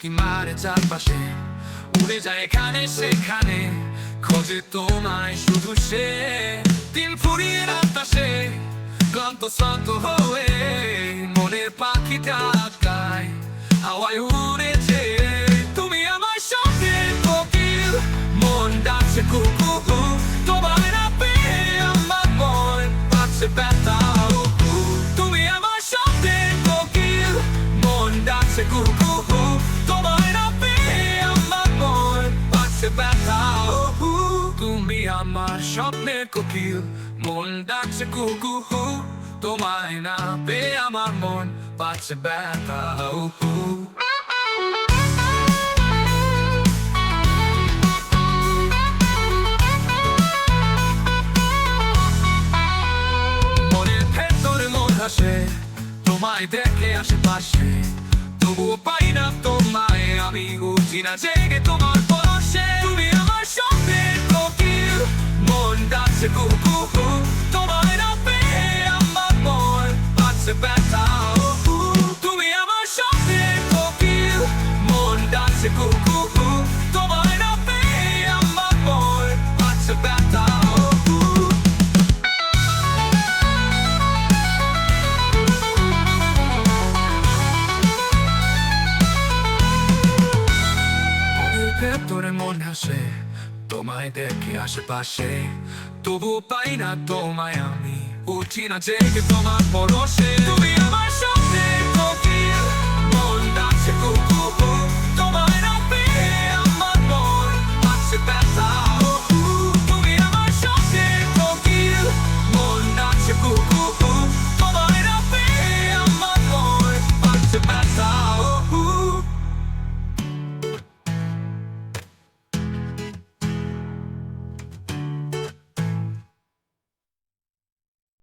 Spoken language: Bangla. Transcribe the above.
উকি মারে চারপাশে, উড়ে যায় এখানে সেখানে, খোঁজে তোমায় শুধু সে। দিন ফুরিয়ে রাত আসে, ক্লান্ত শ্রান্ত হয়ে মনের পাখিটা আটকায় হাওয়ায় উড়েছে। তুমি আমার স্বপ্নের কোকিল, মন ডাকছে কুকু, তোমায় না পেয়ে আমার মন পাচ্ছে ব্যথা। তুমি আমার স্বপ্নের কোকিল, মন ডাকছে কুকু, তোমায় না পেয়ে আমার মন পাচ্ছে ব্যথা। তুমি আমার স্বপ্নের কোকিল, মন ডাকছে কুকু, তোমায় না পেয়ে আমার মন পাচ্ছে ব্যথা। মনের ভেতরে মন হাসে, তোমায় দেখে আশেপাশে, তবুও পাই না তোমায় আমি, উঠি না জেগে তোমার পরশে। তুমি আমার স্বপ্নের কোকিল, মন ডাকছে কুকু, তোমায় না পেয়ে আমার মন পাচ্ছে ব্যথা। তুমি আমার স্বপ্নের কোকিল, মন ডাকছে কুকু, তোমায় না পেয়ে আমার মন পাচ্ছে ব্যথা। ভেতরে মন হাসে, তোমায় দেখে আশেপাশে, তবু পাই না তোমায় আমি, উঠি না জেগে তোমার পরশে। তুমি আমার স্বপ্নের